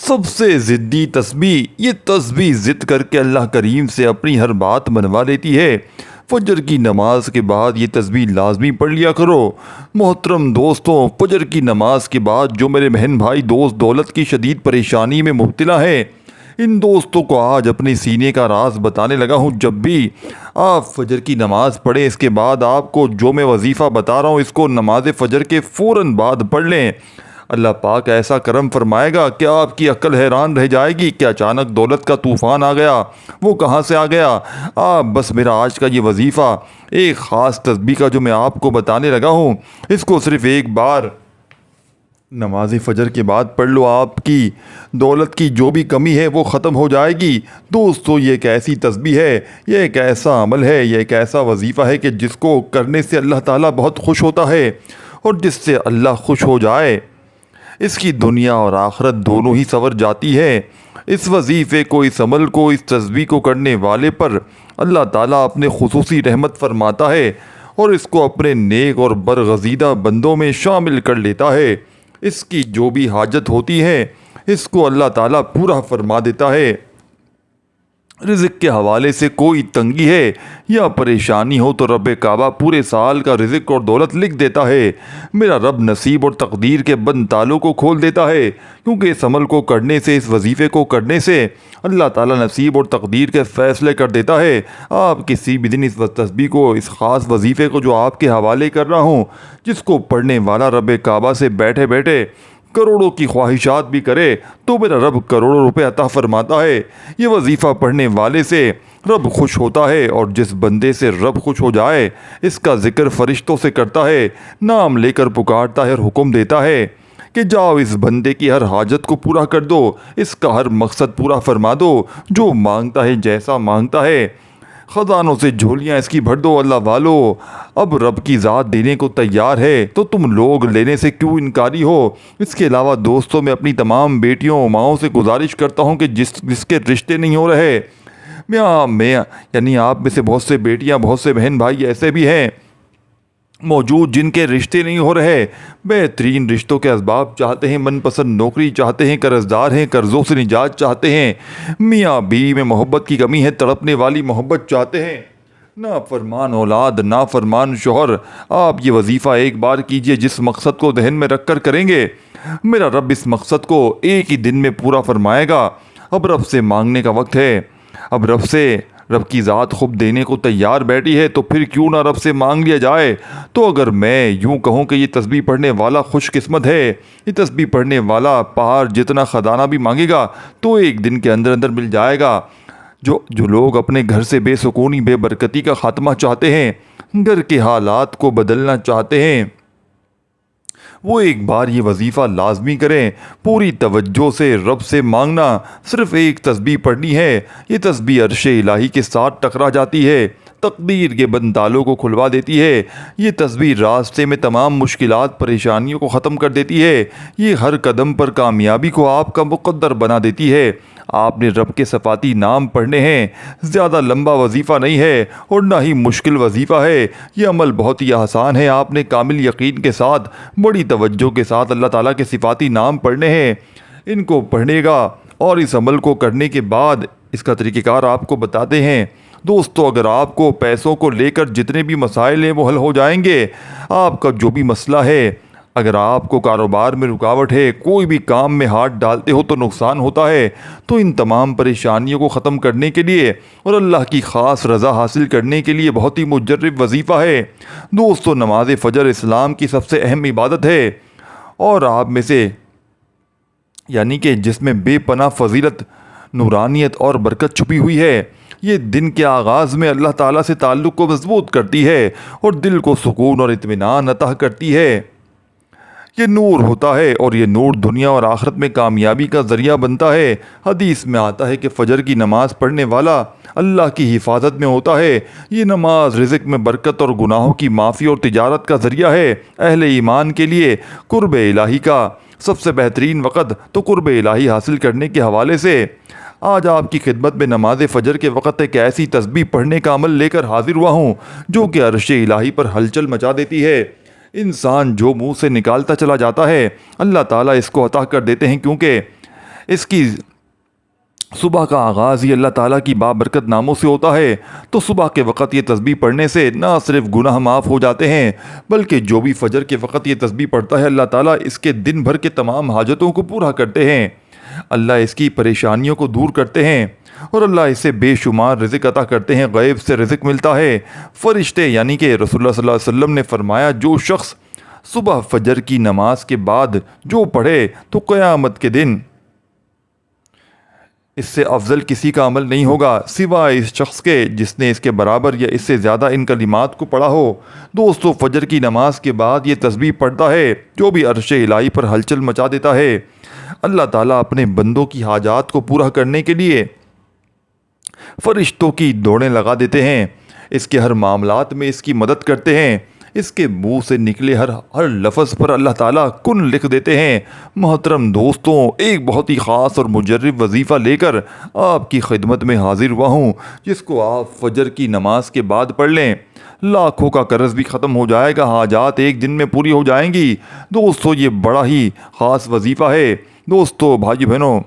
سب سے ضدی تسبیح، یہ تسبیح ضد کر کے اللہ کریم سے اپنی ہر بات منوا لیتی ہے۔ فجر کی نماز کے بعد یہ تسبیح لازمی پڑھ لیا کرو۔ محترم دوستوں، فجر کی نماز کے بعد جو میرے بہن بھائی دوست دولت کی شدید پریشانی میں مبتلا ہیں، ان دوستوں کو آج اپنے سینے کا راز بتانے لگا ہوں۔ جب بھی آپ فجر کی نماز پڑھیں، اس کے بعد آپ کو جو میں وظیفہ بتا رہا ہوں اس کو نماز فجر کے فوراً بعد پڑھ لیں۔ اللہ پاک ایسا کرم فرمائے گا کہ آپ کی عقل حیران رہ جائے گی کہ اچانک دولت کا طوفان آ گیا، وہ کہاں سے آ گیا۔ آپ بس میرا آج کا یہ وظیفہ، ایک خاص تسبیح کا جو میں آپ کو بتانے لگا ہوں، اس کو صرف ایک بار نماز فجر کے بعد پڑھ لو، آپ کی دولت کی جو بھی کمی ہے وہ ختم ہو جائے گی۔ دوستو، یہ ایک ایسی تسبیح ہے، یہ ایک ایسا عمل ہے، یہ ایک ایسا وظیفہ ہے کہ جس کو کرنے سے اللہ تعالیٰ بہت خوش ہوتا ہے، اور جس سے اللہ خوش ہو جائے اس کی دنیا اور آخرت دونوں ہی سنور جاتی ہے۔ اس وظیفے کو، اس عمل کو، اس تسبیح کو کرنے والے پر اللہ تعالیٰ اپنے خصوصی رحمت فرماتا ہے اور اس کو اپنے نیک اور برگزیدہ بندوں میں شامل کر لیتا ہے۔ اس کی جو بھی حاجت ہوتی ہے اس کو اللہ تعالیٰ پورا فرما دیتا ہے۔ رزق کے حوالے سے کوئی تنگی ہے یا پریشانی ہو تو رب کعبہ پورے سال کا رزق اور دولت لکھ دیتا ہے۔ میرا رب نصیب اور تقدیر کے بند تالوں کو کھول دیتا ہے، کیونکہ اس عمل کو کرنے سے، اس وظیفے کو کرنے سے اللہ تعالیٰ نصیب اور تقدیر کے فیصلے کر دیتا ہے۔ آپ کسی بھی دن اس تسبیح کو، اس خاص وظیفے کو جو آپ کے حوالے کر رہا ہوں، جس کو پڑھنے والا رب کعبہ سے بیٹھے بیٹھے کروڑوں کی خواہشات بھی کرے تو میرا رب کروڑوں روپے عطا فرماتا ہے۔ یہ وظیفہ پڑھنے والے سے رب خوش ہوتا ہے، اور جس بندے سے رب خوش ہو جائے اس کا ذکر فرشتوں سے کرتا ہے، نام لے کر پکارتا ہے اور حکم دیتا ہے کہ جاؤ اس بندے کی ہر حاجت کو پورا کر دو، اس کا ہر مقصد پورا فرما دو، جو مانگتا ہے، جیسا مانگتا ہے، خزانوں سے جھولیاں اس کی بھر دو۔ اللہ والو، اب رب کی ذات دینے کو تیار ہے تو تم لوگ لینے سے کیوں انکاری ہو۔ اس کے علاوہ دوستوں، میں اپنی تمام بیٹیوں، ماؤں سے گزارش کرتا ہوں کہ جس کے رشتے نہیں ہو رہے، میں یعنی آپ میں سے بہت سے بیٹیاں، بہت سے بہن بھائی ایسے بھی ہیں موجود جن کے رشتے نہیں ہو رہے، بہترین رشتوں کے اسباب چاہتے ہیں، من پسند نوکری چاہتے ہیں، قرض دار ہیں، قرضوں سے نجات چاہتے ہیں، میاں بیوی میں محبت کی کمی ہے، تڑپنے والی محبت چاہتے ہیں، نافرمان اولاد، نافرمان شوہر، آپ یہ وظیفہ ایک بار کیجئے، جس مقصد کو ذہن میں رکھ کر کریں گے میرا رب اس مقصد کو ایک ہی دن میں پورا فرمائے گا۔ اب رب سے مانگنے کا وقت ہے، اب رب کی ذات خود دینے کو تیار بیٹھی ہے، تو پھر کیوں نہ رب سے مانگ لیا جائے۔ تو اگر میں یوں کہوں کہ یہ تسبیح پڑھنے والا خوش قسمت ہے، یہ تسبیح پڑھنے والا پہاڑ جتنا خزانہ بھی مانگے گا تو ایک دن کے اندر اندر مل جائے گا۔ جو لوگ اپنے گھر سے بے سکونی، بے برکتی کا خاتمہ چاہتے ہیں، گھر کے حالات کو بدلنا چاہتے ہیں، وہ ایک بار یہ وظیفہ لازمی کریں۔ پوری توجہ سے رب سے مانگنا، صرف ایک تسبیح پڑھنی ہے۔ یہ تسبیح عرش الہی کے ساتھ ٹکرا جاتی ہے، تقدیر کے بند تالوں کو کھلوا دیتی ہے۔ یہ تسبیح راستے میں تمام مشکلات، پریشانیوں کو ختم کر دیتی ہے۔ یہ ہر قدم پر کامیابی کو آپ کا مقدر بنا دیتی ہے۔ آپ نے رب کے صفاتی نام پڑھنے ہیں، زیادہ لمبا وظیفہ نہیں ہے اور نہ ہی مشکل وظیفہ ہے۔ یہ عمل بہت ہی آسان ہے۔ آپ نے کامل یقین کے ساتھ، بڑی توجہ کے ساتھ اللہ تعالیٰ کے صفاتی نام پڑھنے ہیں۔ ان کو پڑھنے گا اور اس عمل کو کرنے کے بعد اس کا طریقہ کار آپ کو بتاتے ہیں۔ دوستو، اگر آپ کو پیسوں کو لے کر جتنے بھی مسائل ہیں وہ حل ہو جائیں گے، آپ کا جو بھی مسئلہ ہے، اگر آپ کو کاروبار میں رکاوٹ ہے، کوئی بھی کام میں ہاتھ ڈالتے ہو تو نقصان ہوتا ہے، تو ان تمام پریشانیوں کو ختم کرنے کے لیے اور اللہ کی خاص رضا حاصل کرنے کے لیے بہت ہی مجرب وظیفہ ہے۔ دوستو، نماز فجر اسلام کی سب سے اہم عبادت ہے، اور آپ میں سے یعنی کہ جس میں بے پناہ فضیلت، نورانیت اور برکت چھپی ہوئی ہے۔ یہ دن کے آغاز میں اللہ تعالیٰ سے تعلق کو مضبوط کرتی ہے اور دل کو سکون اور اطمینان عطا کرتی ہے۔ یہ نور ہوتا ہے اور یہ نور دنیا اور آخرت میں کامیابی کا ذریعہ بنتا ہے۔ حدیث میں آتا ہے کہ فجر کی نماز پڑھنے والا اللہ کی حفاظت میں ہوتا ہے۔ یہ نماز رزق میں برکت اور گناہوں کی معافی اور تجارت کا ذریعہ ہے۔ اہل ایمان کے لیے قرب الہی کا سب سے بہترین وقت تو قرب الہی حاصل کرنے کے حوالے سے آج آپ کی خدمت میں نماز فجر کے وقت ایک ایسی تسبیح پڑھنے کا عمل لے کر حاضر ہوا ہوں جو کہ عرش الہی پر ہلچل مچا دیتی ہے۔ انسان جو منہ سے نکالتا چلا جاتا ہے اللہ تعالیٰ اس کو عطا کر دیتے ہیں، کیونکہ اس کی صبح کا آغاز ہی اللہ تعالیٰ کی بابرکت ناموں سے ہوتا ہے، تو صبح کے وقت یہ تسبیح پڑھنے سے نہ صرف گناہ معاف ہو جاتے ہیں، بلکہ جو بھی فجر کے وقت یہ تسبیح پڑھتا ہے اللہ تعالیٰ اس کے دن بھر کے تمام حاجتوں کو پورا کرتے ہیں، اللہ اس کی پریشانیوں کو دور کرتے ہیں، اور اللہ اسے بے شمار رزق عطا کرتے ہیں، غیب سے رزق ملتا ہے۔ فرشتے یعنی کہ رسول اللہ صلی اللہ علیہ وسلم نے فرمایا، جو شخص صبح فجر کی نماز کے بعد جو پڑھے تو قیامت کے دن اس سے افضل کسی کا عمل نہیں ہوگا سوائے اس شخص کے جس نے اس کے برابر یا اس سے زیادہ ان کلمات کو پڑھا ہو۔ دوستو، فجر کی نماز کے بعد یہ تسبیح پڑھتا ہے جو بھی عرش الہی پر ہلچل مچا دیتا ہے۔ اللہ تعالیٰ اپنے بندوں کی حاجات کو پورا کرنے کے لیے فرشتوں کی دوڑیں لگا دیتے ہیں، اس کے ہر معاملات میں اس کی مدد کرتے ہیں، اس کے منہ سے نکلے ہر لفظ پر اللہ تعالیٰ کن لکھ دیتے ہیں۔ محترم دوستوں، ایک بہت ہی خاص اور مجرب وظیفہ لے کر آپ کی خدمت میں حاضر ہوا ہوں، جس کو آپ فجر کی نماز کے بعد پڑھ لیں، لاکھوں کا قرض بھی ختم ہو جائے گا، حاجات ایک دن میں پوری ہو جائیں گی۔ دوستو، یہ بڑا ہی خاص وظیفہ ہے۔ دوستو، بھائی بہنوں،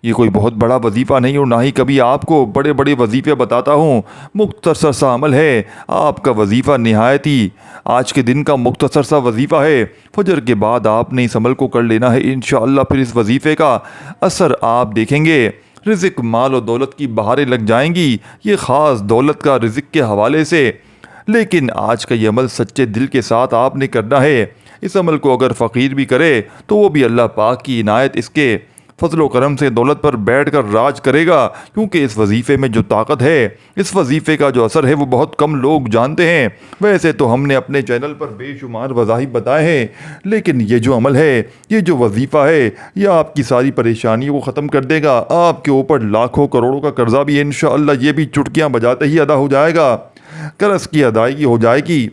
یہ کوئی بہت بڑا وظیفہ نہیں اور نہ ہی کبھی آپ کو بڑے بڑے وظیفے بتاتا ہوں، مختصر سا عمل ہے۔ آپ کا وظیفہ نہایت ہی آج کے دن کا مختصر سا وظیفہ ہے۔ فجر کے بعد آپ نے اس عمل کو کر لینا ہے، انشاءاللہ پھر اس وظیفے کا اثر آپ دیکھیں گے۔ رزق، مال و دولت کی بہاریں لگ جائیں گی، یہ خاص دولت کا رزق کے حوالے سے، لیکن آج کا یہ عمل سچے دل کے ساتھ آپ نے کرنا ہے۔ اس عمل کو اگر فقیر بھی کرے تو وہ بھی اللہ پاک کی عنایت اس کے فضل و کرم سے دولت پر بیٹھ کر راج کرے گا، کیونکہ اس وظیفے میں جو طاقت ہے، اس وظیفے کا جو اثر ہے وہ بہت کم لوگ جانتے ہیں۔ ویسے تو ہم نے اپنے چینل پر بے شمار وظائف بتائے ہیں، لیکن یہ جو عمل ہے، یہ جو وظیفہ ہے، یہ آپ کی ساری پریشانیوں کو ختم کر دے گا۔ آپ کے اوپر لاکھوں کروڑوں کا قرضہ بھی انشاءاللہ یہ بھی چٹکیاں بجاتے ہی ادا ہو جائے گا، قرض کی ادائیگی ہو جائے گی۔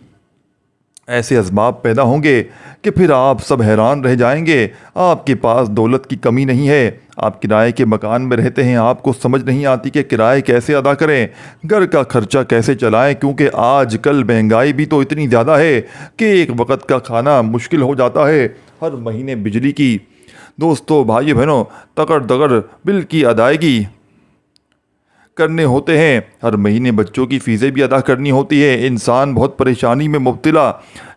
ایسے اسباب پیدا ہوں گے کہ پھر آپ سب حیران رہ جائیں گے۔ آپ کے پاس دولت کی کمی نہیں ہے، آپ کرائے کے مکان میں رہتے ہیں، آپ کو سمجھ نہیں آتی کہ کرائے کیسے ادا کریں، گھر کا خرچہ کیسے چلائیں، کیونکہ آج کل مہنگائی بھی تو اتنی زیادہ ہے کہ ایک وقت کا کھانا مشکل ہو جاتا ہے، ہر مہینے بجلی کی، دوستو بھائی بہنوں، تگڑ دگڑ بل کی ادائیگی کرنے ہوتے ہیں، ہر مہینے بچوں کی فیسیں بھی ادا کرنی ہوتی ہے۔ انسان بہت پریشانی میں مبتلا،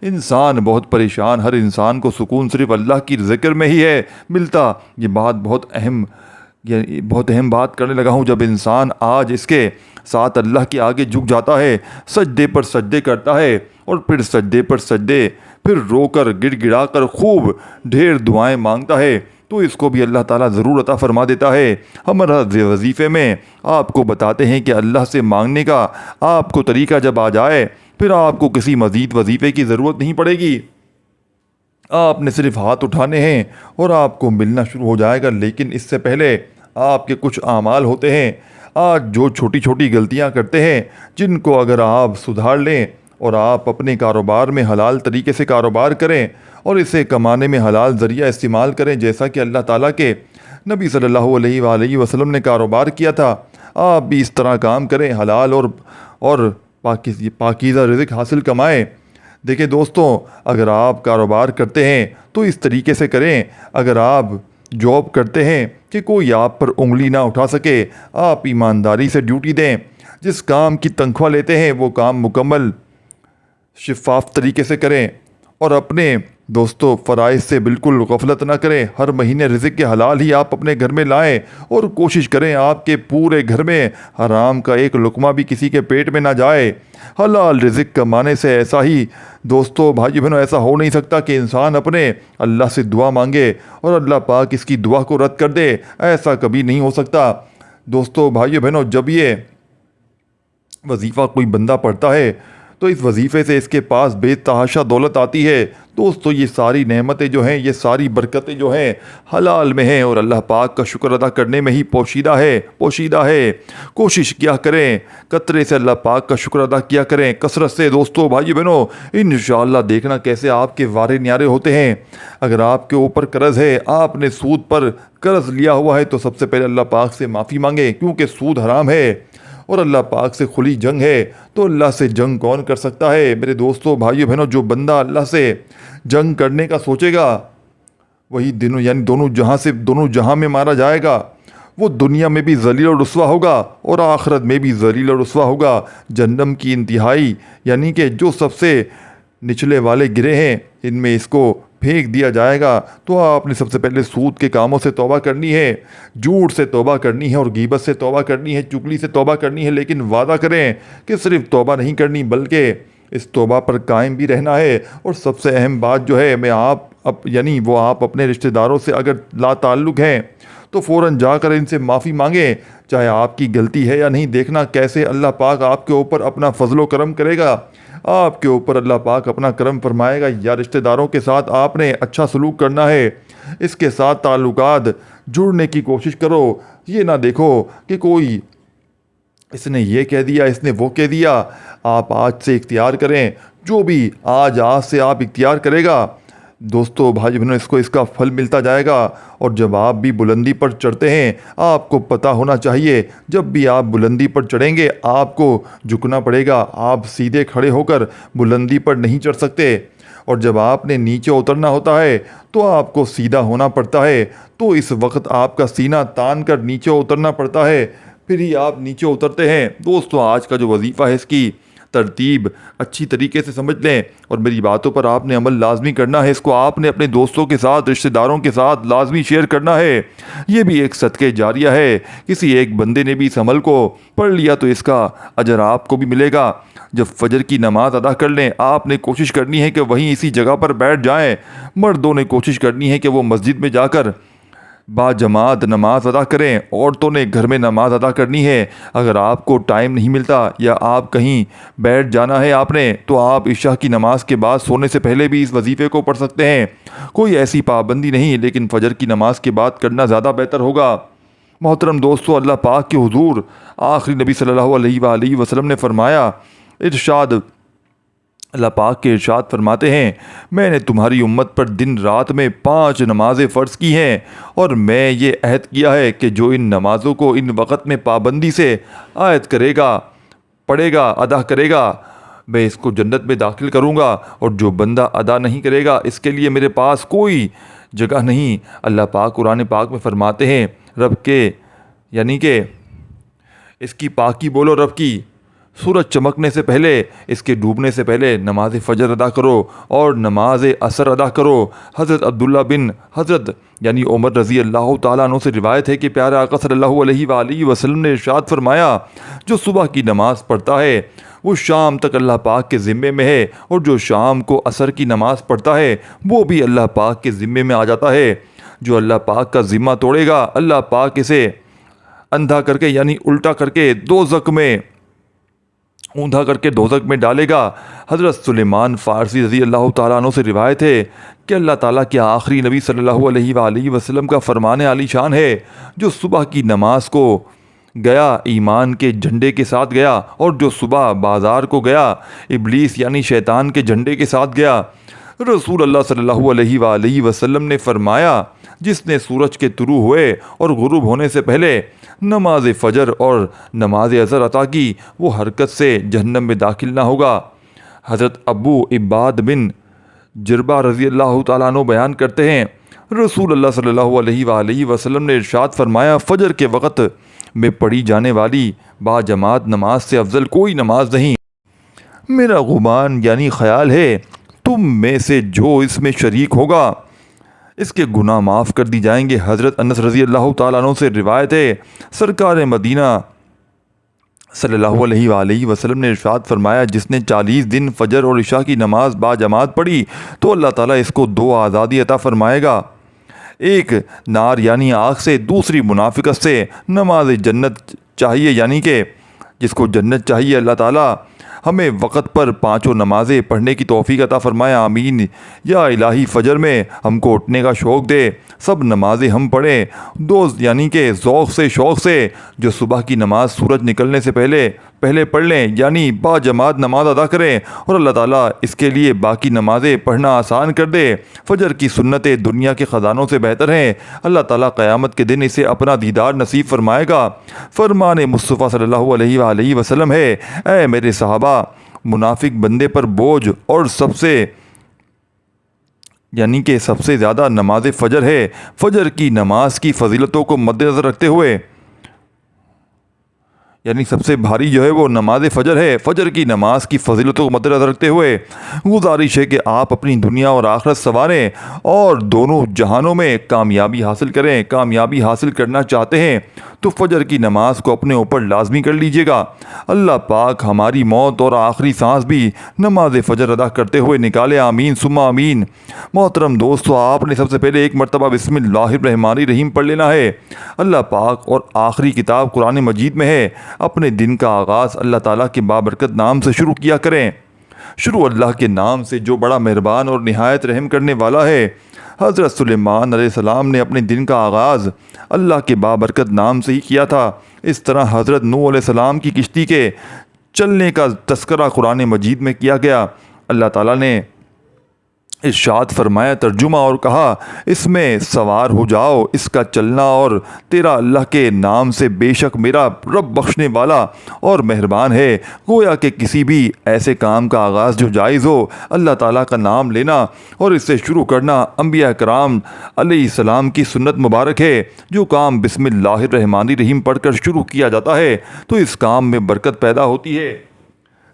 انسان بہت پریشان، ہر انسان کو سکون صرف اللہ کی ذکر میں ہی ہے ملتا۔ یہ بات بہت اہم بات کرنے لگا ہوں، جب انسان آج اس کے ساتھ اللہ کے آگے جھک جاتا ہے، سجدے پر سجدے کرتا ہے، اور پھر سجدے پر سجدے، پھر رو کر گڑ گڑا کر خوب ڈھیر دعائیں مانگتا ہے، تو اس کو بھی اللہ تعالیٰ ضرور عطا فرما دیتا ہے۔ ہمارا وظیفے میں آپ کو بتاتے ہیں کہ اللہ سے مانگنے کا آپ کو طریقہ جب آ جائے، پھر آپ کو کسی مزید وظیفے کی ضرورت نہیں پڑے گی، آپ نے صرف ہاتھ اٹھانے ہیں اور آپ کو ملنا شروع ہو جائے گا۔ لیکن اس سے پہلے آپ کے کچھ اعمال ہوتے ہیں، آج جو چھوٹی چھوٹی غلطیاں کرتے ہیں، جن کو اگر آپ سدھار لیں اور آپ اپنے کاروبار میں حلال طریقے سے کاروبار کریں اور اسے کمانے میں حلال ذریعہ استعمال کریں، جیسا کہ اللہ تعالیٰ کے نبی صلی اللہ علیہ وآلہ وسلم نے کاروبار کیا تھا، آپ بھی اس طرح کام کریں، حلال اور پاکیزہ رزق حاصل کمائیں۔ دیکھیں دوستوں، اگر آپ کاروبار کرتے ہیں تو اس طریقے سے کریں، اگر آپ جاب کرتے ہیں کہ کوئی آپ پر انگلی نہ اٹھا سکے، آپ ایمانداری سے ڈیوٹی دیں، جس کام کی تنخواہ لیتے ہیں وہ کام مکمل شفاف طریقے سے کریں، اور اپنے دوستو فرائض سے بالکل غفلت نہ کریں۔ ہر مہینے رزق کے حلال ہی آپ اپنے گھر میں لائیں، اور کوشش کریں آپ کے پورے گھر میں حرام کا ایک لقمہ بھی کسی کے پیٹ میں نہ جائے۔ حلال رزق کمانے سے ایسا ہی دوستو بھائی بہنوں ایسا ہو نہیں سکتا کہ انسان اپنے اللہ سے دعا مانگے اور اللہ پاک اس کی دعا کو رد کر دے، ایسا کبھی نہیں ہو سکتا۔ دوستو بھائی بہنوں، جب یہ وظیفہ کوئی بندہ پڑھتا ہے تو اس وظیفے سے اس کے پاس بے تحاشا دولت آتی ہے۔ دوستو، یہ ساری نعمتیں جو ہیں، یہ ساری برکتیں جو ہیں حلال میں ہیں، اور اللہ پاک کا شکر ادا کرنے میں ہی پوشیدہ ہے۔ کوشش کیا کریں، قطرے سے اللہ پاک کا شکر ادا کیا کریں، کثرت سے۔ دوستو بھائی بہنوں، انشاءاللہ دیکھنا کیسے آپ کے وارے نیارے ہوتے ہیں۔ اگر آپ کے اوپر قرض ہے، آپ نے سود پر قرض لیا ہوا ہے، تو سب سے پہلے اللہ پاک سے معافی مانگیں، کیونکہ سود حرام ہے اور اللہ پاک سے کھلی جنگ ہے، تو اللہ سے جنگ کون کر سکتا ہے؟ میرے دوستو بھائیو بہنوں، جو بندہ اللہ سے جنگ کرنے کا سوچے گا وہی دنوں یعنی دونوں جہاں میں مارا جائے گا، وہ دنیا میں بھی ذلیل اور رسوا ہوگا اور آخرت میں بھی ذلیل اور رسوا ہوگا۔ جہنم کی انتہائی یعنی کہ جو سب سے نچلے والے گرے ہیں ان میں اس کو پھینک دیا جائے گا۔ تو آپ نے سب سے پہلے سود کے کاموں سے توبہ کرنی ہے، جھوٹ سے توبہ کرنی ہے اور غیبت سے توبہ کرنی ہے، چغلی سے توبہ کرنی ہے، لیکن وعدہ کریں کہ صرف توبہ نہیں کرنی بلکہ اس توبہ پر قائم بھی رہنا ہے۔ اور سب سے اہم بات جو ہے وہ آپ اپنے رشتہ داروں سے اگر لا تعلق ہیں تو فوراً جا کر ان سے معافی مانگیں، چاہے آپ کی غلطی ہے یا نہیں۔ دیکھنا کیسے اللہ پاک آپ کے اوپر اپنا فضل و کرم کرے گا، آپ کے اوپر اللہ پاک اپنا کرم فرمائے گا۔ یا رشتہ داروں کے ساتھ آپ نے اچھا سلوک کرنا ہے، اس کے ساتھ تعلقات جڑنے کی کوشش کرو۔ یہ نہ دیکھو کہ کوئی اس نے یہ کہہ دیا، اس نے وہ کہہ دیا۔ آپ آج سے اختیار کریں، جو بھی آج سے آپ اختیار کرے گا دوستو بھائی بہنوں، اس کا پھل ملتا جائے گا۔ اور جب آپ بھی بلندی پر چڑھتے ہیں، آپ کو پتہ ہونا چاہیے جب بھی آپ بلندی پر چڑھیں گے آپ کو جھکنا پڑے گا، آپ سیدھے کھڑے ہو کر بلندی پر نہیں چڑھ سکتے۔ اور جب آپ نے نیچے اترنا ہوتا ہے تو آپ کو سیدھا ہونا پڑتا ہے، تو اس وقت آپ کا سینہ تان کر نیچے اترنا پڑتا ہے، پھر ہی آپ نیچے اترتے ہیں۔ دوستو آج کا جو وظیفہ ہے اس کی ترتیب اچھی طریقے سے سمجھ لیں اور میری باتوں پر آپ نے عمل لازمی کرنا ہے۔ اس کو آپ نے اپنے دوستوں کے ساتھ، رشتہ داروں کے ساتھ لازمی شیئر کرنا ہے۔ یہ بھی ایک صدقہ جاریہ ہے، کسی ایک بندے نے بھی اس عمل کو پڑھ لیا تو اس کا اجر آپ کو بھی ملے گا۔ جب فجر کی نماز ادا کر لیں، آپ نے کوشش کرنی ہے کہ وہیں اسی جگہ پر بیٹھ جائیں۔ مردوں نے کوشش کرنی ہے کہ وہ مسجد میں جا کر با جماعت نماز ادا کریں، عورتوں نے گھر میں نماز ادا کرنی ہے۔ اگر آپ کو ٹائم نہیں ملتا یا آپ کہیں بیٹھ جانا ہے آپ نے، تو آپ عشاء کی نماز کے بعد سونے سے پہلے بھی اس وظیفے کو پڑھ سکتے ہیں، کوئی ایسی پابندی نہیں، لیکن فجر کی نماز کے بعد کرنا زیادہ بہتر ہوگا۔ محترم دوستو، اللہ پاک کے حضور آخری نبی صلی اللہ علیہ وآلہ وسلم نے فرمایا، اللہ پاک کے ارشاد فرماتے ہیں، میں نے تمہاری امت پر دن رات میں 5 نمازیں فرض کی ہیں، اور میں یہ عہد کیا ہے کہ جو ان نمازوں کو ان وقت میں پابندی سے عائد کرے گا، پڑھے گا، ادا کرے گا، میں اس کو جنت میں داخل کروں گا، اور جو بندہ ادا نہیں کرے گا اس کے لیے میرے پاس کوئی جگہ نہیں۔ اللہ پاک قرآن پاک میں فرماتے ہیں، رب کے یعنی کہ اس کی پاکی بولو رب کی، سورج چمکنے سے پہلے، اس کے ڈوبنے سے پہلے نماز فجر ادا کرو اور نماز عصر ادا کرو۔ حضرت عبداللہ بن حضرت یعنی عمر رضی اللہ تعالیٰ عنہ سے روایت ہے کہ پیارے آقا صلی اللہ علیہ وآلہ وسلم نے ارشاد فرمایا، جو صبح کی نماز پڑھتا ہے وہ شام تک اللہ پاک کے ذمے میں ہے، اور جو شام کو عصر کی نماز پڑھتا ہے وہ بھی اللہ پاک کے ذمے میں آ جاتا ہے۔ جو اللہ پاک کا ذمہ توڑے گا، اللہ پاک اسے اندھا کر کے یعنی الٹا کر کے اوندھا کر کے دوزخ میں ڈالے گا۔ حضرت سلیمان فارسی رضی اللہ تعالیٰ عنہ سے روایت ہے کہ اللہ تعالیٰ کے آخری نبی صلی اللہ علیہ وآلہ وسلم کا فرمان عالی شان ہے، جو صبح کی نماز کو گیا ایمان کے جھنڈے کے ساتھ گیا، اور جو صبح بازار کو گیا ابلیس یعنی شیطان کے جھنڈے کے ساتھ گیا۔ رسول اللہ صلی اللہ علیہ وآلہ وسلم نے فرمایا، جس نے سورج کے طلوع ہوئے اور غروب ہونے سے پہلے نماز فجر اور نماز عصر عطا کی، وہ حرکت سے جہنم میں داخل نہ ہوگا۔ حضرت ابو عباد بن جربہ رضی اللہ تعالیٰ عنہ بیان کرتے ہیں، رسول اللہ صلی اللہ علیہ وآلہ وسلم نے ارشاد فرمایا، فجر کے وقت میں پڑھی جانے والی با جماعت نماز سے افضل کوئی نماز نہیں۔ میرا گمان یعنی خیال ہے تم میں سے جو اس میں شریک ہوگا اس کے گناہ معاف کر دی جائیں گے۔ حضرت انس رضی اللہ تعالیٰ عنہ سے روایت ہے، سرکار مدینہ صلی اللہ علیہ وآلہ وسلم نے ارشاد فرمایا، جس نے 40 دن فجر اور عشاء کی نماز با جماعت پڑھی تو اللہ تعالیٰ اس کو 2 آزادی عطا فرمائے گا، ایک نار یعنی آگ سے، دوسری منافقت سے۔ نماز جنت چاہیے یعنی کہ جس کو جنت چاہیے، اللہ تعالیٰ ہمیں وقت پر 5 نمازیں پڑھنے کی توفیق عطا فرمائے، آمین۔ یا الہی فجر میں ہم کو اٹھنے کا شوق دے، سب نمازیں ہم پڑھیں یعنی کہ ذوق سے، شوق سے، جو صبح کی نماز سورج نکلنے سے پہلے پڑھ لیں یعنی با جماعت نماز ادا کریں، اور اللہ تعالیٰ اس کے لیے باقی نمازیں پڑھنا آسان کر دے۔ فجر کی سنتیں دنیا کے خزانوں سے بہتر ہیں، اللہ تعالیٰ قیامت کے دن اسے اپنا دیدار نصیب فرمائے گا۔ فرمان مصطفیٰ صلی اللہ علیہ وآلہ وسلم ہے، اے میرے صحابہ، منافق بندے پر بوجھ اور سب سے یعنی کہ سب سے زیادہ نماز فجر ہے۔ فجر کی نماز کی فضیلتوں کو مد نظر رکھتے ہوئے، یعنی سب سے بھاری جو ہے وہ نماز فجر ہے۔ فجر کی نماز کی فضیلتوں کو مد نظر رکھتے ہوئے گزارش ہے کہ آپ اپنی دنیا اور آخرت سنواریں اور دونوں جہانوں میں کامیابی حاصل کریں۔ کامیابی حاصل کرنا چاہتے ہیں تو فجر کی نماز کو اپنے اوپر لازمی کر لیجئے گا۔ اللہ پاک ہماری موت اور آخری سانس بھی نماز فجر ادا کرتے ہوئے نکالے، آمین ثم آمین۔ محترم دوستو، آپ نے سب سے پہلے ایک مرتبہ بسم اللہ الرحمن الرحیم پڑھ لینا ہے۔ اللہ پاک اور آخری کتاب قرآن مجید میں ہے، اپنے دن کا آغاز اللہ تعالیٰ کے بابرکت نام سے شروع کیا کریں۔ شروع اللہ کے نام سے جو بڑا مہربان اور نہایت رحم کرنے والا ہے۔ حضرت سلیمان علیہ السلام نے اپنے دن کا آغاز اللہ کے بابرکت نام سے ہی کیا تھا۔ اس طرح حضرت نوح علیہ السلام کی کشتی کے چلنے کا تذکرہ قرآن مجید میں کیا گیا۔ اللہ تعالیٰ نے ارشاد فرمایا، ترجمہ، اور کہا اس میں سوار ہو جاؤ، اس کا چلنا اور تیرا اللہ کے نام سے، بے شک میرا رب بخشنے والا اور مہربان ہے۔ گویا کہ کسی بھی ایسے کام کا آغاز جو جائز ہو، اللہ تعالیٰ کا نام لینا اور اس سے شروع کرنا انبیاء کرام علیہ السلام کی سنت مبارک ہے۔ جو کام بسم اللہ الرحمن الرحیم پڑھ کر شروع کیا جاتا ہے تو اس کام میں برکت پیدا ہوتی ہے۔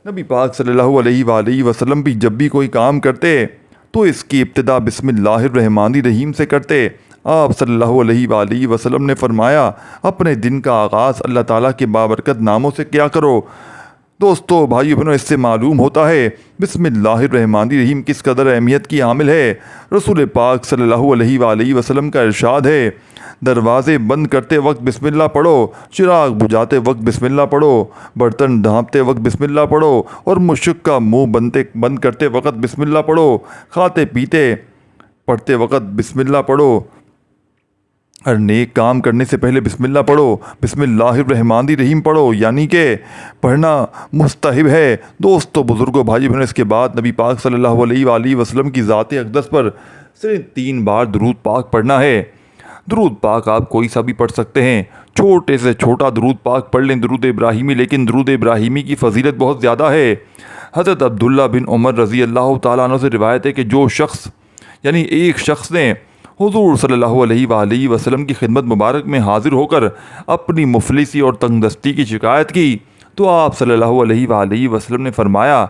نبی پاک صلی اللہ علیہ وآلہ وسلم بھی جب بھی کوئی کام کرتے تو اس کی ابتدا بسم اللہ الرحمن الرحیم سے کرتے۔ آپ صلی اللہ علیہ وآلہ وسلم نے فرمایا، اپنے دن کا آغاز اللہ تعالیٰ کے بابرکت ناموں سے کیا کرو۔ دوستو، بھائیو بہنوں، اس سے معلوم ہوتا ہے بسم اللہ الرحمن الرحیم کس قدر اہمیت کی حامل ہے۔ رسول پاک صلی اللہ علیہ وآلہ وسلم کا ارشاد ہے، دروازے بند کرتے وقت بسم اللہ پڑھو، چراغ بجھاتے وقت بسم اللہ پڑھو، برتن ڈھانپتے وقت بسم اللہ پڑھو اور مشک کا منہ بند کرتے وقت بسم اللہ پڑھو، کھاتے پیتے پڑھتے وقت بسم اللہ پڑھو، ہر نیک کام کرنے سے پہلے بسم اللہ پڑھو، بسم اللہ الرحمن الرحیم پڑھو، یعنی کہ پڑھنا مستحب ہے۔ دوستو، بزرگوں، بھائی بہنوں، اس کے بعد نبی پاک صلی اللہ علیہ وآلہ وسلم کی ذات اقدس پر صرف 3 بار درود پاک پڑھنا ہے۔ درود پاک آپ کوئی سا بھی پڑھ سکتے ہیں، چھوٹے سے چھوٹا درود پاک پڑھ لیں، درود ابراہیمی، لیکن درود ابراہیمی کی فضیلت بہت زیادہ ہے۔ حضرت عبداللہ بن عمر رضی اللہ تعالیٰ عنہ سے روایت ہے کہ جو شخص، یعنی ایک شخص نے حضور صلی اللہ علیہ وآلہ وسلم کی خدمت مبارک میں حاضر ہو کر اپنی مفلسی اور تنگ دستی کی شکایت کی تو آپ صلی اللہ علیہ وآلہ وسلم نے فرمایا،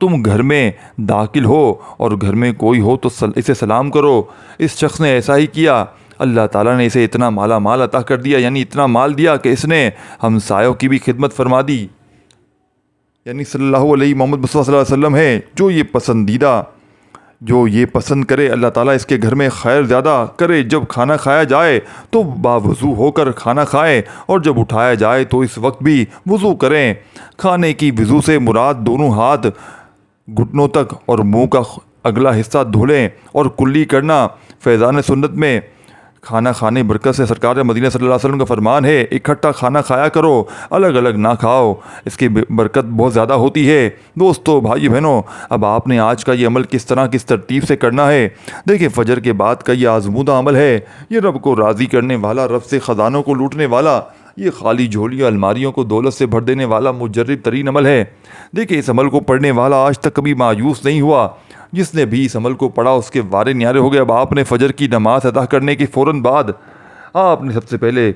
تم گھر میں داخل ہو اور گھر میں کوئی ہو تو اسے سلام کرو۔ اس شخص نے ایسا ہی کیا، اللہ تعالیٰ نے اسے اتنا مالا مال عطا کر دیا، یعنی اتنا مال دیا کہ اس نے ہمسایوں کی بھی خدمت فرما دی۔ یعنی صلی اللہ علیہ محمد مصطفیٰ صلی اللہ علیہ وسلم ہے جو یہ پسند کرے، اللہ تعالیٰ اس کے گھر میں خیر زیادہ کرے۔ جب کھانا کھایا جائے تو باوضو ہو کر کھانا کھائیں اور جب اٹھایا جائے تو اس وقت بھی وضو کریں۔ کھانے کی وضو سے مراد دونوں ہاتھ گھٹنوں تک اور منہ کا اگلا حصہ دھو لیں اور کلی کرنا۔ فیضان سنت میں کھانا کھانے برکت سے سرکار مدینہ صلی اللہ علیہ وسلم کا فرمان ہے، اکٹھا کھانا کھایا کرو، الگ الگ نہ کھاؤ، اس کی برکت بہت زیادہ ہوتی ہے۔ دوستو، بھائی بہنوں، اب آپ نے آج کا یہ عمل کس طرح کس ترتیب سے کرنا ہے۔ دیکھیں، فجر کے بعد کا یہ آزمودہ عمل ہے، یہ رب کو راضی کرنے والا، رب سے خزانوں کو لوٹنے والا، یہ خالی جھولیوں الماریوں کو دولت سے بھر دینے والا مجرب ترین عمل ہے۔ دیکھیں، اس عمل کو پڑھنے والا آج تک کبھی مایوس نہیں ہوا۔ جس نے بھی اس عمل کو پڑھا اس کے وارے نیارے ہو گئے۔ اب آپ نے فجر کی نماز ادا کرنے کے فوراً بعد آپ نے سب سے پہلے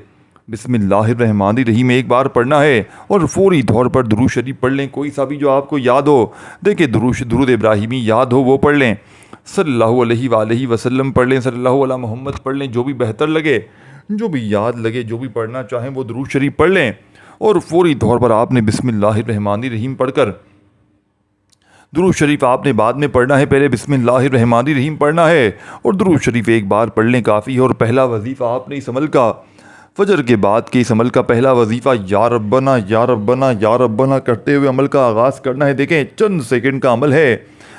بسم اللہ الرحمن الرحیم ایک بار پڑھنا ہے اور فوری طور پر درود شریف پڑھ لیں، کوئی سا بھی جو آپ کو یاد ہو۔ دیکھیں، درود ابراہیمی یاد ہو وہ پڑھ لیں، صلی اللہ علیہ وآلہ وسلم پڑھ لیں، صلی اللہ علیہ محمد پڑھ لیں، جو بھی بہتر لگے، جو بھی یاد لگے، جو بھی پڑھنا چاہیں وہ درود شریف پڑھ لیں اور فوری طور پر آپ نے بسم اللہ الرحمن الرحیم پڑھ کر درود شریف آپ نے بعد میں پڑھنا ہے، پہلے بسم اللہ الرحمن الرحیم پڑھنا ہے اور درود شریف ایک بار پڑھ لیں کافی ہے۔ اور پہلا وظیفہ آپ نے اس عمل کا، فجر کے بعد کے اس عمل کا پہلا وظیفہ یا ربنا یا ربنا یا ربنا کرتے ہوئے عمل کا آغاز کرنا ہے۔ دیکھیں، چند سیکنڈ کا عمل ہے،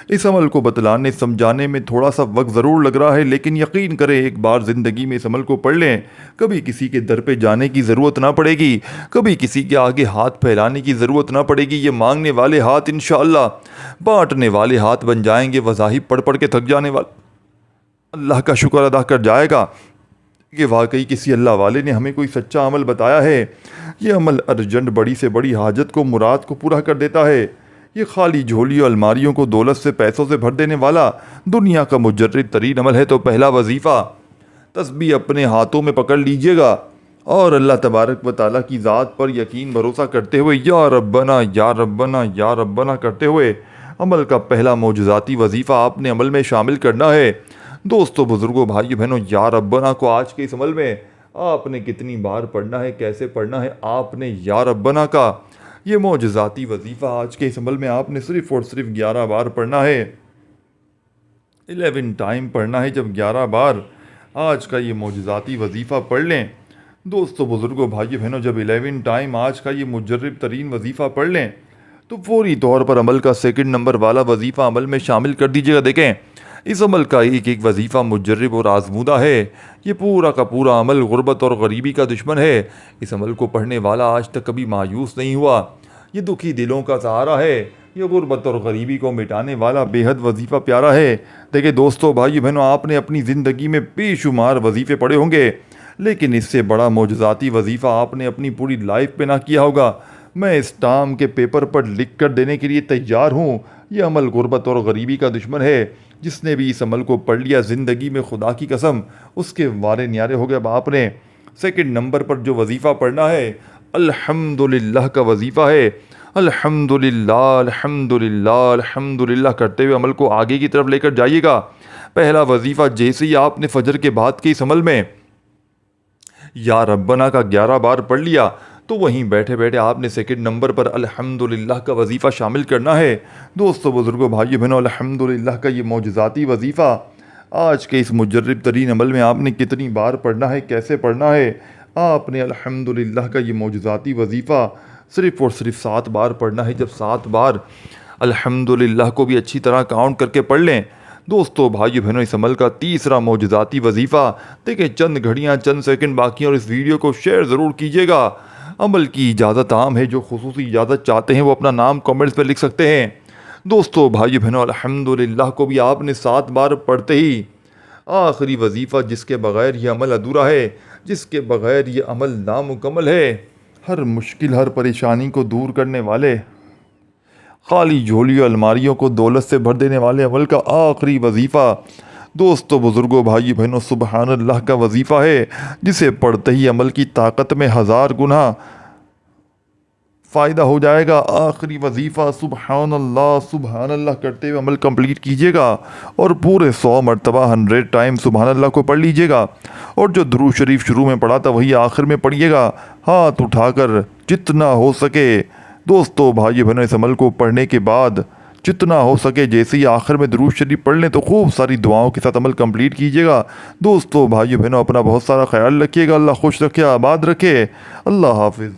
اس عمل کو بتلانے سمجھانے میں تھوڑا سا وقت ضرور لگ رہا ہے، لیکن یقین کریں ایک بار زندگی میں اس عمل کو پڑھ لیں، کبھی کسی کے در پہ جانے کی ضرورت نہ پڑے گی، کبھی کسی کے آگے ہاتھ پھیلانے کی ضرورت نہ پڑے گی۔ یہ مانگنے والے ہاتھ انشاءاللہ بانٹنے والے ہاتھ بن جائیں گے۔ وظائف پڑھ پڑھ کے تھک جانے والا اللہ کا شکر ادا کر جائے گا کہ واقعی کسی اللہ والے نے ہمیں کوئی سچا عمل بتایا ہے۔ یہ عمل ارجنٹ بڑی سے بڑی حاجت کو، مراد کو پورا کر دیتا ہے۔ یہ خالی جھولی اور الماریوں کو دولت سے پیسوں سے بھر دینے والا دنیا کا مجرد ترین عمل ہے۔ تو پہلا وظیفہ، تسبیح اپنے ہاتھوں میں پکڑ لیجئے گا اور اللہ تبارک و تعالیٰ کی ذات پر یقین بھروسہ کرتے ہوئے یا ربنا یا ربنا یا ربنا کرتے ہوئے عمل کا پہلا معجزاتی وظیفہ آپ نے عمل میں شامل کرنا ہے۔ دوستو، بزرگوں، بھائیو بہنوں، یا ربنا کو آج کے اس عمل میں آپ نے کتنی بار پڑھنا ہے، کیسے پڑھنا ہے؟ آپ نے یا ربنا کا یہ معجزاتی وظیفہ آج کے اس عمل میں آپ نے صرف اور صرف 11 بار پڑھنا ہے۔ 11 ٹائم پڑھنا ہے۔ جب 11 بار آج کا یہ معجزاتی وظیفہ پڑھ لیں، دوستو، بزرگوں، بھائیو بہنوں، جب 11 ٹائم آج کا یہ مجرب ترین وظیفہ پڑھ لیں تو فوری طور پر عمل کا سیکنڈ نمبر والا وظیفہ عمل میں شامل کر دیجیے گا۔ دیکھیں، اس عمل کا ایک ایک وظیفہ مجرب اور آزمودہ ہے۔ یہ پورا کا پورا عمل غربت اور غریبی کا دشمن ہے۔ اس عمل کو پڑھنے والا آج تک کبھی مایوس نہیں ہوا۔ یہ دکھی دلوں کا سہارا ہے۔ یہ غربت اور غریبی کو مٹانے والا بے حد وظیفہ پیارا ہے۔ دیکھیں دوستو، بھائیو بہنوں، آپ نے اپنی زندگی میں بے شمار وظیفے پڑھے ہوں گے، لیکن اس سے بڑا معجزاتی وظیفہ آپ نے اپنی پوری لائف پہ نہ کیا ہوگا۔ میں اس ٹام کے پیپر پر لکھ کر دینے کے لیے تیار ہوں۔ یہ عمل غربت اور غریبی کا دشمن ہے۔ جس نے بھی اس عمل کو پڑھ لیا، زندگی میں خدا کی قسم اس کے وارے نیارے ہو گئے۔ اب آپ نے سیکنڈ نمبر پر جو وظیفہ پڑھنا ہے، الحمدللہ کا وظیفہ ہے۔ الحمدللہ الحمدللہ الحمدللہ کرتے ہوئے عمل کو آگے کی طرف لے کر جائیے گا۔ پہلا وظیفہ جیسے ہی آپ نے فجر کے بعد کے اس عمل میں یا ربنا کا 11 بار پڑھ لیا تو وہیں بیٹھے بیٹھے آپ نے سیکنڈ نمبر پر الحمدللہ کا وظیفہ شامل کرنا ہے۔ دوستو، بزرگوں، بھائیو بہنوں، الحمدللہ کا یہ معجزاتی وظیفہ آج کے اس مجرب ترین عمل میں آپ نے کتنی بار پڑھنا ہے، کیسے پڑھنا ہے؟ آپ نے الحمدللہ کا یہ معجزاتی وظیفہ صرف اور صرف 7 بار پڑھنا ہے۔ جب 7 بار الحمدللہ کو بھی اچھی طرح کاؤنٹ کر کے پڑھ لیں، دوستو، بھائیو بہنوں، اس عمل کا تیسرا معجزاتی وظیفہ، دیکھیں چند گھڑیاں چند سیکنڈ باقی ہیں اور اس ویڈیو کو شیئر ضرور کیجیے گا۔ عمل کی اجازت عام ہے، جو خصوصی اجازت چاہتے ہیں وہ اپنا نام کمنٹس پہ لکھ سکتے ہیں۔ دوستو، بھائیو بہنوں، الحمدللہ کو بھی آپ نے 7 بار پڑھتے ہی آخری وظیفہ، جس کے بغیر یہ عمل ادھورا ہے، جس کے بغیر یہ عمل نامکمل ہے، ہر مشکل، ہر پریشانی کو دور کرنے والے، خالی جھولیوں الماریوں کو دولت سے بھر دینے والے عمل کا آخری وظیفہ، دوستو، بزرگوں، بھائی بہنوں، سبحان اللہ کا وظیفہ ہے، جسے پڑھتے ہی عمل کی طاقت میں 1000 گنا فائدہ ہو جائے گا۔ آخری وظیفہ سبحان اللہ کرتے ہوئے عمل کمپلیٹ کیجیے گا اور پورے 100 مرتبہ 100 ٹائم سبحان اللہ کو پڑھ لیجیے گا، اور جو درود شریف شروع میں پڑھا تھا وہی آخر میں پڑھیے گا، ہاتھ اٹھا کر جتنا ہو سکے۔ دوستو، بھائی بہنوں، اس عمل کو پڑھنے کے بعد جتنا ہو سکے جیسے ہی آخر میں درود شریف پڑھ لیں تو خوب ساری دعاؤں کے ساتھ عمل کمپلیٹ کیجیے گا۔ دوستو، بھائی بہنوں، اپنا بہت سارا خیال رکھیے گا۔ اللہ خوش رکھے، آباد رکھے۔ اللہ حافظ۔